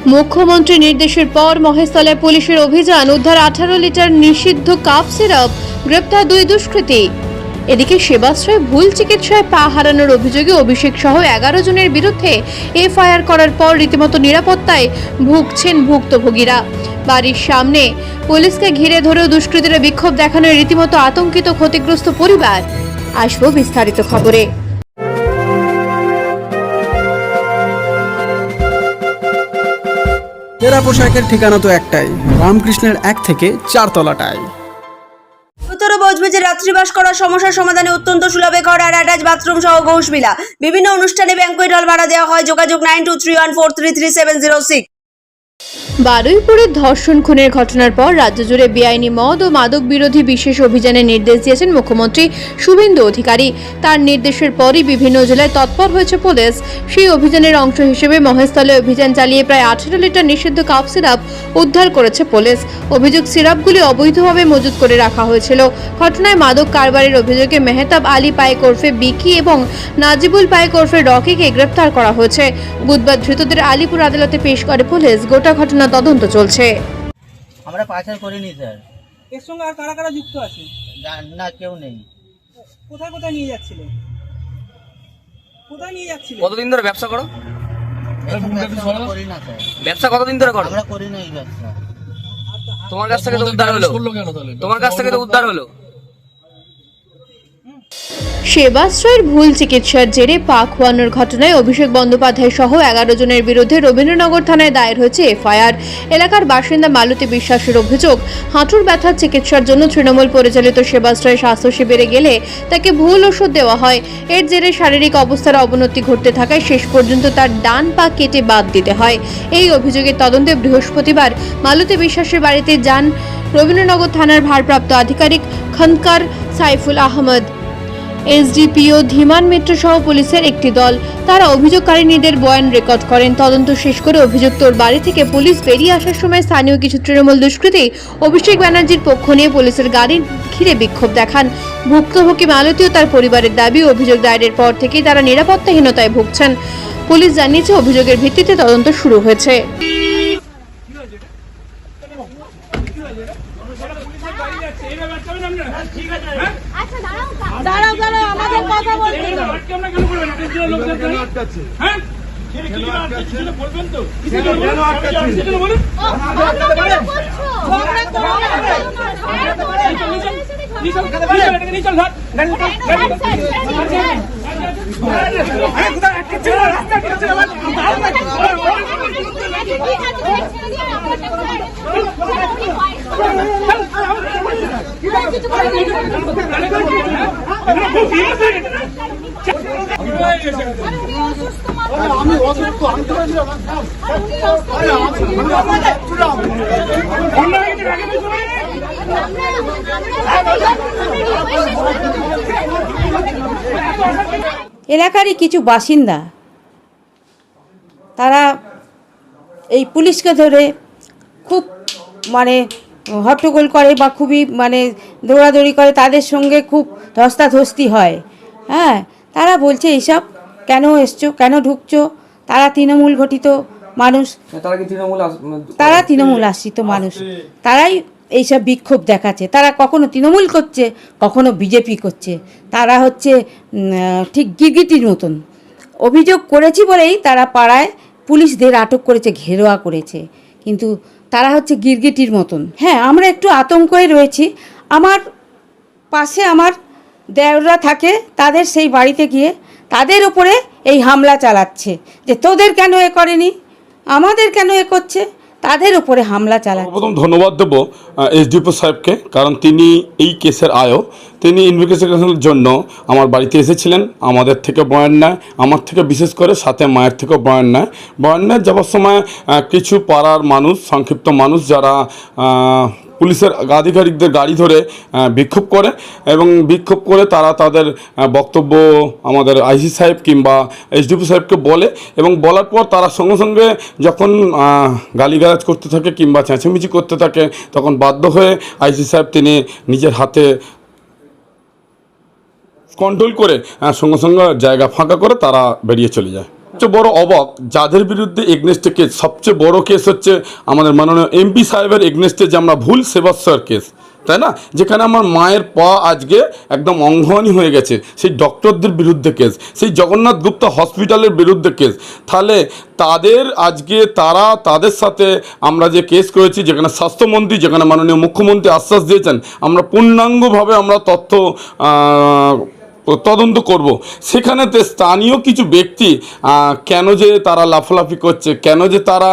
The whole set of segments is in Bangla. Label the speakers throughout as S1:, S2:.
S1: মুখ্যমন্ত্রীর নির্দেশের পর মহেশতলায় পুলিশের অভিযান, উদ্ধার 18 লিটার নিষিদ্ধ কাপ সিরাপ, গ্রেপ্তার 2 দুষ্কৃতী। এদিকে সেবাশ্রয়ে ভুল চিকিৎসায় পা হারানোর অভিযোগে অভিষেক সহ 11 জনের বিরুদ্ধে এফআইআর করার পর রীতিমতো নিরাপত্তায় ভুগছেন ভুক্তভোগীরা। বাড়ির সামনে পুলিশকে ঘিরে ধরেও দুষ্কৃতীরা বিক্ষোভ দেখানোয় রীতিমতো আতঙ্কিত ক্ষতিগ্রস্ত পরিবার। আসবো বিস্তারিত খবরে।
S2: সেরা পোশাকের ঠিকানা তো একটাই, রামকৃষ্ণের 1 থেকে 4 তলাটায়।
S3: উত্তর বজবজে রাত্রিবাস করার সমস্যার সমাধানে অত্যন্ত সুলভে ঘর আর অ্যাটাচ বাথরুম সহ ঘোষবিলা। বিভিন্ন অনুষ্ঠানে ব্যাংকুয়েট হল ভাড়া দেওয়া হয়। যোগাযোগ 9231433706।
S1: বারুইপুরে ধর্ষণ খুনের ঘটনার পর রাজ্য জুড়ে বেআইনি মদ ও মাদক বিরোধী বিশেষ অভিযানের নির্দেশ দিয়েছেন মুখ্যমন্ত্রী শুভেন্দু অধিকারী। তার নির্দেশের পরই বিভিন্ন জেলায় তৎপর হয়েছে পুলিশ। সেই অভিযানের অংশ হিসেবে মহেশতলে অভিযান চালিয়ে প্রায় 18 লিটার নিষিদ্ধ কাপ সিরাপ উদ্ধার করেছে পুলিশ। অভিযোগ, সিরাপগুলি অবৈধভাবে মজুত করে রাখা হয়েছিল। ঘটনায় মাদক কারবারের অভিযোগে মেহতাব আলী পায়েক ওরফে বিকি এবং নাজিবুল পায়েক ওরফে রকিকে গ্রেপ্তার করা হয়েছে। বুধবার ধৃতদের আলিপুর আদালতে পেশ করে পুলিশ। গোটা ঘটনা তদন্ত চলছে।
S4: আমরা পাচার করিনি স্যার।
S5: এর সঙ্গে আর কারা কারা যুক্ত আছে?
S4: না, কেউ নেই।
S5: কোথায় কোথায় নিয়ে যাচ্ছিলে? কোথায় নিয়ে যাচ্ছিলে?
S6: কতদিন ধরে ব্যবসা করো?
S4: আমরা করি না স্যার।
S6: ব্যবসা কতদিন ধরে করো?
S4: আমরা করি না এই ব্যবসা।
S6: তোমার কাছ থেকে তো উদ্ধার হলো। তোমার কাছ থেকে তো উদ্ধার হলো।
S1: সেবাশ্রয়ের ভুল চিকিৎসার জেরে পা খোয়ানোর ঘটনায় অভিষেক বন্দ্যোপাধ্যায় সহ 11 জনের বিরুদ্ধে রবীন্দ্রনগর থানায় দায়ের হয়েছে এফআইআর। এলাকার বাসিন্দা মালতী বিশ্বাসের অভিযোগ, হাঁটুর ব্যথার চিকিৎসার জন্য তৃণমূল পরিচালিত সেবাশ্রয় স্বাস্থ্য শিবিরে গেলে তাকে ভুল ওষুধ দেওয়া হয়। এর জেরে শারীরিক অবস্থার অবনতি ঘটতে থাকায় শেষ পর্যন্ত তার ডান পা কেটে বাদ দিতে হয়। এই অভিযোগের তদন্তে বৃহস্পতিবার মালতী বিশ্বাসের বাড়িতে যান রবীন্দ্রনগর থানার ভারপ্রাপ্ত আধিকারিক খন্দকার সাইফুল আহমদ, এসডিপিও ধীমান মিত্র সহ পুলিশের একটি দল। তারা অভিযোগকারিনীদের বয়ান রেকর্ড করেন। তদন্ত শেষ করে অভিযুক্তর বাড়ি থেকে পুলিশ বেরিয়ে আসার সময় স্থানীয় কিছু তৃণমূল দুষ্কৃতী অভিষেক ব্যানার্জির পক্ষ নিয়ে পুলিশের গাড়ি ঘিরে বিক্ষোভ দেখান। ভুক্তভোগী মালতী ও তার পরিবারের দাবি, অভিযোগ দায়েরের পর থেকেই তারা নিরাপত্তাহীনতায় ভুগছেন। পুলিশ জানিয়েছে অভিযোগের ভিত্তিতে তদন্ত শুরু হয়েছে।
S7: দাঁড়াও আমাদের কথা বলতে
S8: আমি অসুস্থ, আমি তো
S7: এলাকারই কিছু বাসিন্দা তারা এই পুলিশকে ধরে খুব হট্টগোল করে বা খুবই দৌড়াদৌড়ি করে, তাদের সঙ্গে খুব ধস্তাধস্তি হয়। হ্যাঁ, তারা বলছে এইসব কেন এসছো, কেন ঢুকছো? তারা তৃণমূল ঘটিত মানুষ, তারা তৃণমূল আশ্রিত মানুষ, তারাই এইসব বিক্ষোভ দেখাচ্ছে। তারা কখনো তৃণমূল করছে, কখনো বিজেপি করছে। তারা হচ্ছে ঠিক গিরগিটির মতন। অভিযোগ করেছি বলেই তারা পাড়ায় পুলিশদের আটক করেছে, ঘেরোয়া করেছে, কিন্তু তারা হচ্ছে গিরগিটির মতন। হ্যাঁ, আমরা একটু আতঙ্কে রয়েছি। আমার পাশে আমার দেওররা থাকে, তাদের সেই বাড়িতে গিয়ে তাদের উপরে এই হামলা চালাচ্ছে যে তোদের কেন এ করেনি, আমাদের কেন এ করছে, তাদের উপরে হামলা চালাচ্ছে।
S9: প্রথম ধন্যবাদ দেব এসডিপিও সাহেবকে, কারণ তিনি এই কেসের আয়ও। তিনি ইনভেস্টিগেশনের জন্য আমার বাড়িতে এসেছিলেন, আমাদের থেকে বয়ান নেয়, আমার থেকে বিশেষ করে সাথে মায়ের থেকেও বয়ান নেয়। বয়ান নেয় যাওয়ার সময় কিছু পাড়ার মানুষ, সংক্ষিপ্ত মানুষ যারা পুলিশের আধিকারিকদের গাড়ি ধরে বিক্ষোভ করে এবং বিক্ষোভ করে তারা তাদের বক্তব্য আমাদের আইসি সাহেব কিংবা এসডিপি সাহেবকে বলে এবং বলার পর তারা সঙ্গে সঙ্গে যখন গালিগালাজ করতে থাকে কিংবা চেঁচামেচি করতে থাকে, তখন বাধ্য হয়ে আইসি সাহেব তিনি নিজের হাতে কন্ট্রোল করে সঙ্গে সঙ্গে জায়গা ফাঁকা করে তারা বেরিয়ে চলে যায়। সবচেয়ে বড় অবাক যাদের বিরুদ্ধে এগনেস্টে কেস, সবচেয়ে বড় কেস হচ্ছে আমাদের মাননীয় এমপি সাহেবের এগনেস্টে যে আমরা ভুল সেবাশ্রয়ের কেস, তাই না, যেখানে আমার মায়ের পা আজকে একদম অঙ্গহানি হয়ে গেছে, সেই ডক্টরদের বিরুদ্ধে কেস, সেই জগন্নাথ গুপ্তা হসপিটালের বিরুদ্ধে কেস। তাহলে তাদের আজকে তাদের সাথে আমরা যে কেস করেছি, যেখানে স্বাস্থ্যমন্ত্রী, যেখানে মাননীয় মুখ্যমন্ত্রী আশ্বাস দিয়েছেন আমরা পূর্ণাঙ্গভাবে আমরা তথ্য তদন্ত করব, সেখানেতে স্থানীয় কিছু ব্যক্তি কেন যে তারা লাফালাফি করছে, কেন যে তারা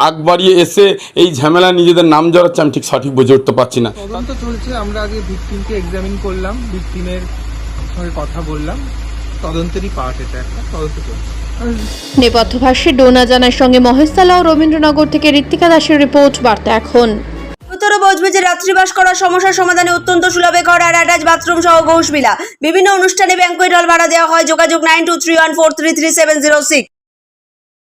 S9: আগ বাড়িয়ে এসে এই ঝামেলা নিজেদের নাম জড়াচ্ছে, আমি ঠিক সঠিক বুঝে উঠতে পারছি না।
S10: তদন্ত চলছে, আমরা আগে ভিকটিমকে এক্সামিন করলাম, ভিকটিমের সঙ্গে কথা বললাম, তদন্তেরই পার্ট এটা, একটা তদন্ত চলছে।
S1: নেপথ্য ভাষ্যে ডোনা জানার সঙ্গে মহেশতলা ও রবীন্দ্রনগর থেকে ঋত্বিকা দাসের রিপোর্ট, বার্তা এখন।
S3: উত্তর বজবজে রাত্রিবাস করার সমস্যার সমাধানে অত্যন্ত সুলভে ঘর আর অ্যাটাচ বাথরুম সহ ঘোষবিলা। বিভিন্ন অনুষ্ঠানে ব্যাংকুয়েট হল ভাড়া দেওয়া হয়। যোগাযোগ 9231433706।